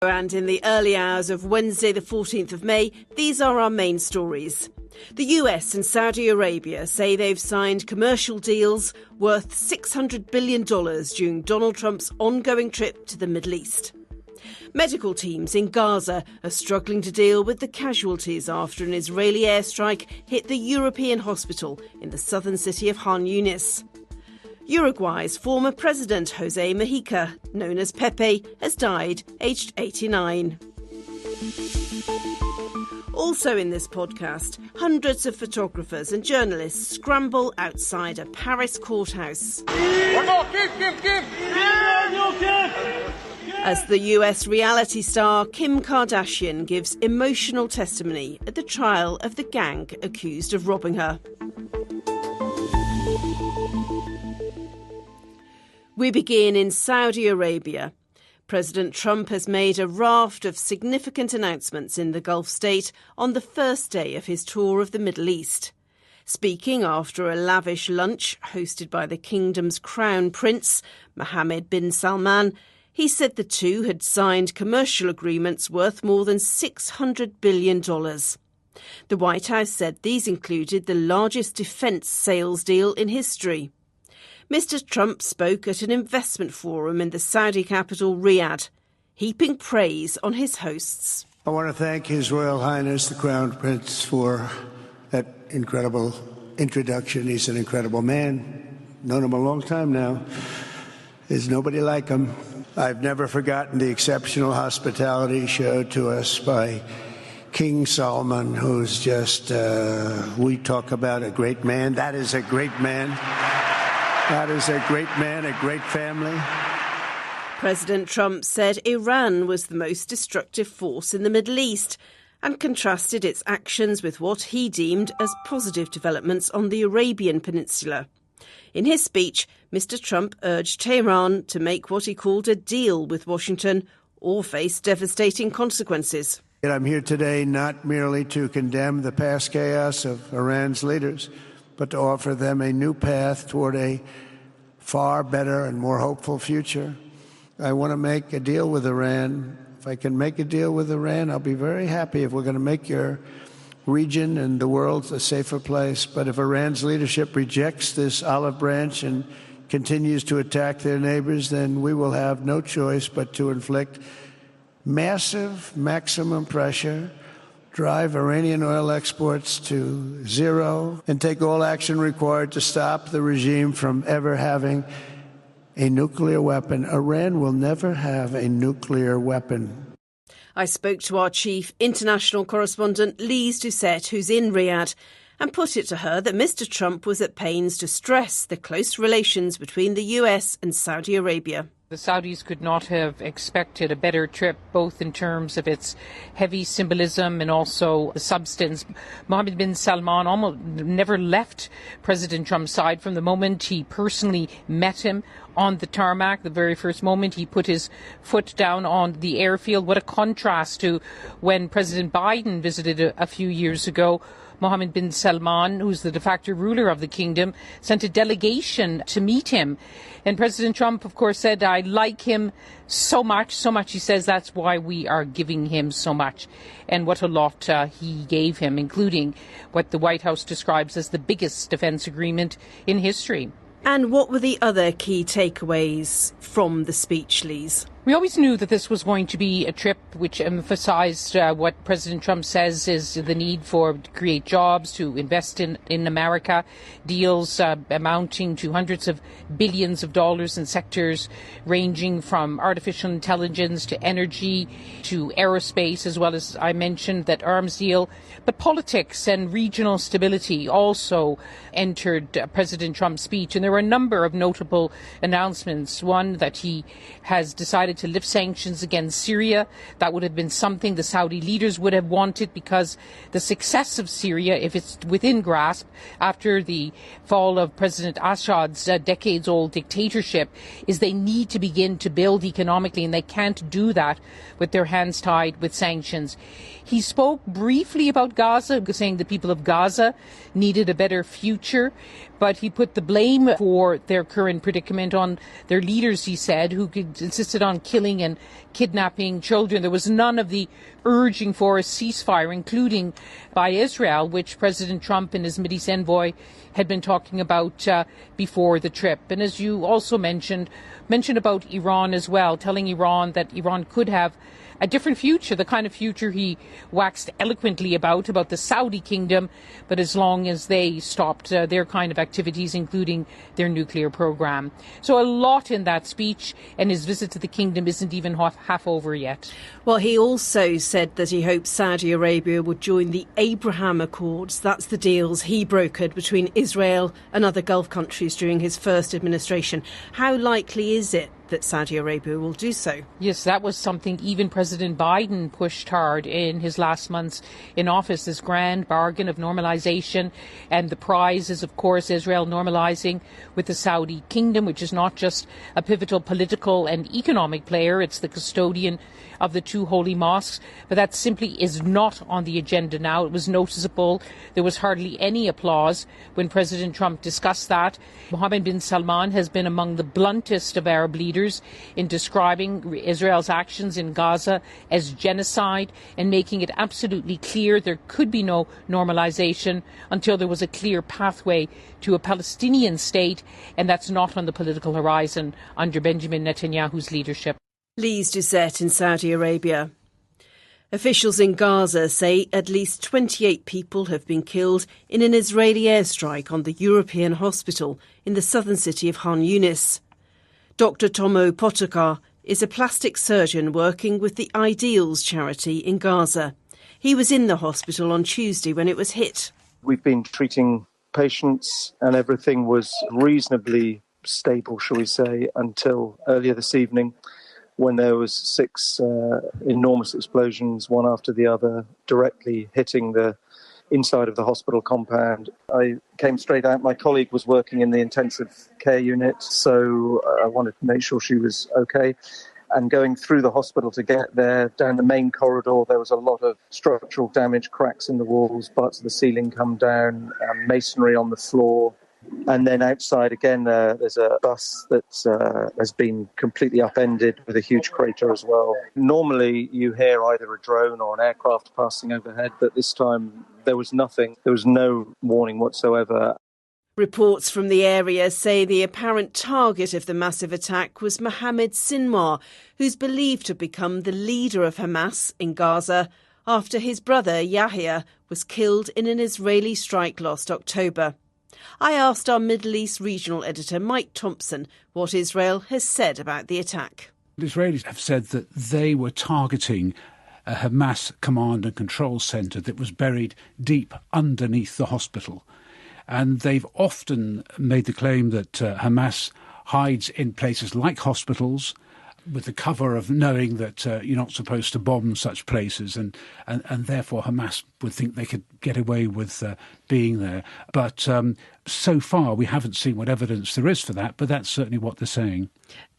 And in the early hours of Wednesday, the 14th of May, these are our main stories. The US and Saudi Arabia say they've signed commercial deals worth $600 billion during Donald Trump's ongoing trip to the Middle East. Medical teams in Gaza are struggling to deal with the casualties after an Israeli airstrike hit the European hospital in the southern city of Khan Yunis. Uruguay's former president, José Mujica, known as Pepe, has died, aged 89. Also in this podcast, hundreds of photographers and journalists scramble outside a Paris courthouse. As the US reality star Kim Kardashian gives emotional testimony at the trial of the gang accused of robbing her. We begin in Saudi Arabia. President Trump has made a raft of significant announcements in the Gulf state on the first day of his tour of the Middle East. Speaking after a lavish lunch hosted by the kingdom's crown prince, Mohammed bin Salman, he said the two had signed commercial agreements worth more than $600 billion. The White House said these included the largest defence sales deal in history. Mr. Trump spoke at an investment forum in the Saudi capital, Riyadh, heaping praise on his hosts. I want to thank His Royal Highness, the Crown Prince, for that incredible introduction. He's an incredible man. Known him a long time now. There's nobody like him. I've never forgotten the exceptional hospitality showed to us by King Solomon, who's just, we talk about a great man. That is a great man. That is a great man, a great family. President Trump said Iran was the most destructive force in the Middle East and contrasted its actions with what he deemed as positive developments on the Arabian Peninsula. In his speech, Mr. Trump urged Tehran to make what he called a deal with Washington or face devastating consequences. I'm here today not merely to condemn the past chaos of Iran's leaders, but to offer them a new path toward a far better and more hopeful future. I want to make a deal with Iran. If I can make a deal with Iran, I'll be very happy if we're going to make your region and the world a safer place. But if Iran's leadership rejects this olive branch and continues to attack their neighbors, then we will have no choice but to inflict massive maximum pressure, drive Iranian oil exports to zero, and take all action required to stop the regime from ever having a nuclear weapon. Iran will never have a nuclear weapon. I spoke to our chief international correspondent, Lise Doucette, who's in Riyadh, and put it to her that Mr. Trump was at pains to stress the close relations between the US and Saudi Arabia. The Saudis could not have expected a better trip, both in terms of its heavy symbolism and also the substance. Mohammed bin Salman almost never left President Trump's side from the moment he personally met him on the tarmac. The very first moment he put his foot down on the airfield. What a contrast to when President Biden visited a few years ago. Mohammed bin Salman, who's the de facto ruler of the kingdom, sent a delegation to meet him. And President Trump, of course, said, I like him so much, he says that's why we are giving him so much. And what a lot he gave him, including what the White House describes as the biggest defense agreement in history. And what were the other key takeaways from the speech, Lise? We always knew that this was going to be a trip which emphasized what President Trump says is the need to create jobs, to invest in America, deals amounting to hundreds of billions of dollars in sectors ranging from artificial intelligence to energy to aerospace, as well as I mentioned that arms deal. But politics and regional stability also entered President Trump's speech, and there were a number of notable announcements. One, that he has decided to lift sanctions against Syria. That would have been something the Saudi leaders would have wanted, because the success of Syria, if it's within grasp after the fall of President Assad's decades-old dictatorship, is they need to begin to build economically, and they can't do that with their hands tied with sanctions. He spoke briefly about Gaza, saying the people of Gaza needed a better future, But he put the blame for their current predicament on their leaders, he said, who insisted on killing and kidnapping children. There was none of the urging for a ceasefire, including by Israel, which President Trump and his Mideast envoy had been talking about before the trip. And as you also mentioned about Iran as well, telling Iran that Iran could have a different future, the kind of future he waxed eloquently about the Saudi kingdom, but as long as they stopped their kind of activities, including their nuclear program. So a lot in that speech, and his visit to the kingdom isn't even half over yet. Well, he also said that he hopes Saudi Arabia would join the Abraham Accords. That's the deals he brokered between Israel and other Gulf countries during his first administration. How likely is it that Saudi Arabia will do so? Yes, that was something even President Biden pushed hard in his last months in office, this grand bargain of normalization. And the prize is, of course, Israel normalizing with the Saudi kingdom, which is not just a pivotal political and economic player, it's the custodian of the two holy mosques. But that simply is not on the agenda now. It was noticeable. There was hardly any applause when President Trump discussed that. Mohammed bin Salman has been among the bluntest of Arab leaders in describing Israel's actions in Gaza as genocide and making it absolutely clear there could be no normalization until there was a clear pathway to a Palestinian state, and that's not on the political horizon under Benjamin Netanyahu's leadership. Lise Doucette in Saudi Arabia. Officials in Gaza say at least 28 people have been killed in an Israeli airstrike on the European hospital in the southern city of Khan Yunis. Dr. Tomo Potokar is a plastic surgeon working with the Ideals charity in Gaza. He was in the hospital on Tuesday when it was hit. We've been treating patients and everything was reasonably stable, shall we say, until earlier this evening, when there was 6 enormous explosions, one after the other, directly hitting the inside of the hospital compound. I came straight out. My colleague was working in the intensive care unit, so I wanted to make sure she was okay. And going through the hospital to get there, down the main corridor, there was a lot of structural damage, cracks in the walls, parts of the ceiling come down, masonry on the floor. And then outside, again, there's a bus that has been completely upended with a huge crater as well. Normally, you hear either a drone or an aircraft passing overhead, but this time there was nothing. There was no warning whatsoever. Reports from the area say the apparent target of the massive attack was Mohammed Sinwar, who's believed to have become the leader of Hamas in Gaza after his brother Yahya was killed in an Israeli strike last October. I asked our Middle East regional editor Mike Thompson what Israel has said about the attack. The Israelis have said that they were targeting a Hamas command and control centre that was buried deep underneath the hospital. And they've often made the claim that Hamas hides in places like hospitals with the cover of knowing that you're not supposed to bomb such places, and therefore Hamas would think they could get away with being there. But so far we haven't seen what evidence there is for that, but that's certainly what they're saying.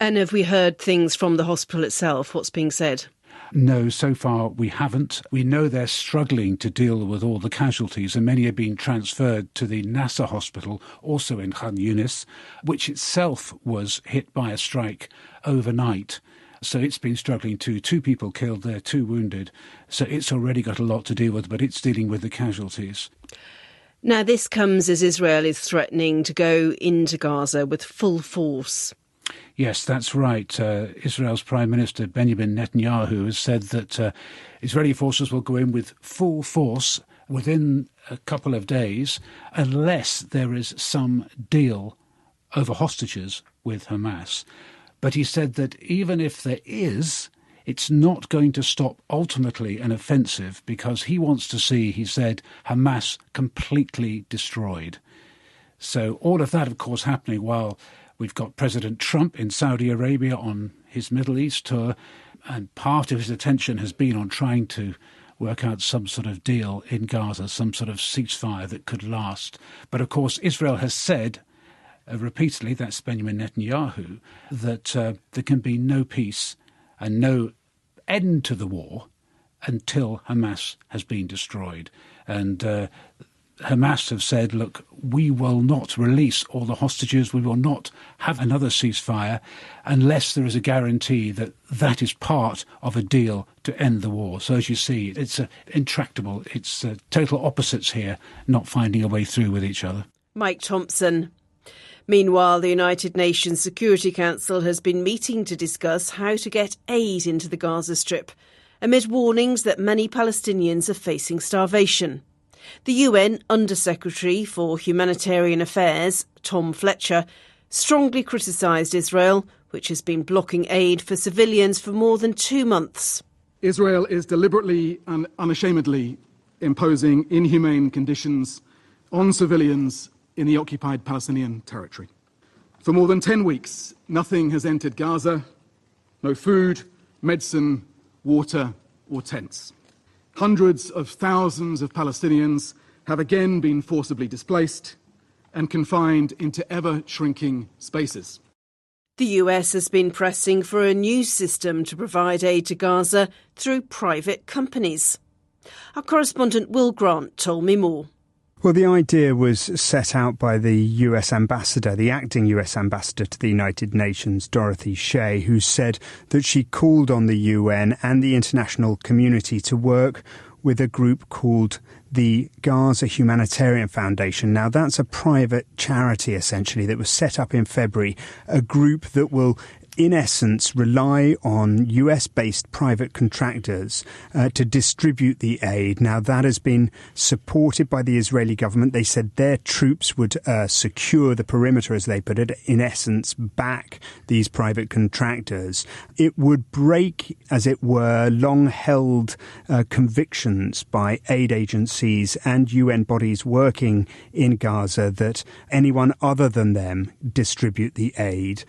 And have we heard things from the hospital itself? What's being said? No, so far we haven't. We know they're struggling to deal with all the casualties, and many are being transferred to the Nasser hospital, also in Khan Yunis, which itself was hit by a strike overnight. So it's been struggling too. 2 people killed there, 2 wounded. So it's already got a lot to deal with, but it's dealing with the casualties. Now, this comes as Israel is threatening to go into Gaza with full force. Yes, that's right. Israel's Prime Minister Benjamin Netanyahu has said that Israeli forces will go in with full force within a couple of days unless there is some deal over hostages with Hamas. But he said that even if there is, it's not going to stop ultimately an offensive because he wants to see, he said, Hamas completely destroyed. So all of that, of course, happening while we've got President Trump in Saudi Arabia on his Middle East tour, and part of his attention has been on trying to work out some sort of deal in Gaza, some sort of ceasefire that could last. But of course, Israel has said repeatedly, that's Benjamin Netanyahu, that there can be no peace and no end to the war until Hamas has been destroyed. And Hamas have said, look, we will not release all the hostages, we will not have another ceasefire unless there is a guarantee that that is part of a deal to end the war. So as you see, it's intractable. It's total opposites here, not finding a way through with each other. Mike Thompson. Meanwhile, the United Nations Security Council has been meeting to discuss how to get aid into the Gaza Strip, amid warnings that many Palestinians are facing starvation. The UN Under-Secretary for Humanitarian Affairs, Tom Fletcher, strongly criticised Israel, which has been blocking aid for civilians for more than 2 months. Israel is deliberately and unashamedly imposing inhumane conditions on civilians in the occupied Palestinian territory. For more than 10 weeks, nothing has entered Gaza, no food, medicine, water or tents. Hundreds of thousands of Palestinians have again been forcibly displaced and confined into ever-shrinking spaces. The US has been pressing for a new system to provide aid to Gaza through private companies. Our correspondent Will Grant told me more. Well, the idea was set out by the US ambassador, the acting US ambassador to the United Nations, Dorothy Shea, who said that she called on the UN and the international community to work with a group called the Gaza Humanitarian Foundation. Now, that's a private charity, essentially, that was set up in February, a group that will in essence, rely on US-based private contractors to distribute the aid. Now, that has been supported by the Israeli government. They said their troops would secure the perimeter, as they put it, in essence, back these private contractors. It would break, as it were, long-held convictions by aid agencies and UN bodies working in Gaza that anyone other than them distribute the aid,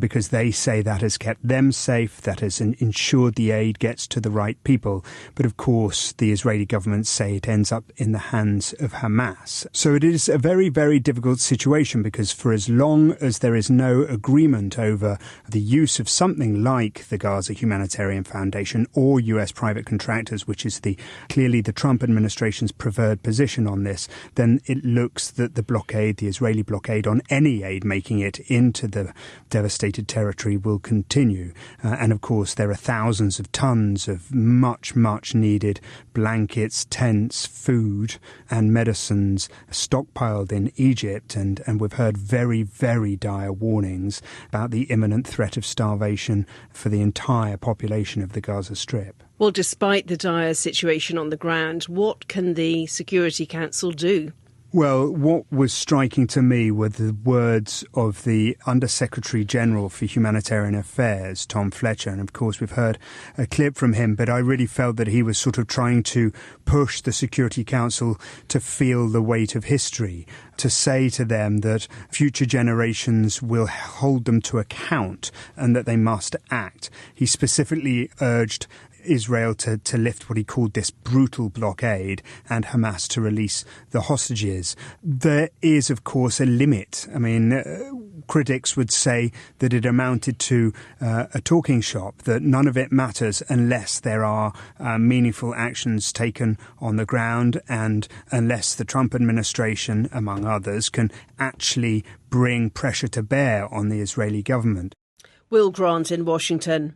because they say that has kept them safe, that has ensured the aid gets to the right people. But of course, the Israeli government say it ends up in the hands of Hamas. So it is a very, very difficult situation, because for as long as there is no agreement over the use of something like the Gaza Humanitarian Foundation or US private contractors, which is clearly the Trump administration's preferred position on this, then it looks that the Israeli blockade on any aid making it into the devastated territory will continue. And of course, there are thousands of tons of much, much needed blankets, tents, food and medicines stockpiled in Egypt. And we've heard very, very dire warnings about the imminent threat of starvation for the entire population of the Gaza Strip. Well, despite the dire situation on the ground, what can the Security Council do? Well, what was striking to me were the words of the Under-Secretary General for Humanitarian Affairs, Tom Fletcher. And of course, we've heard a clip from him, but I really felt that he was sort of trying to push the Security Council to feel the weight of history, to say to them that future generations will hold them to account and that they must act. He specifically urged Israel to lift what he called this brutal blockade and Hamas to release the hostages. There is, of course, a limit. I mean, critics would say that it amounted to a talking shop, that none of it matters unless there are meaningful actions taken on the ground and unless the Trump administration, among others, can actually bring pressure to bear on the Israeli government. Will Grant in Washington.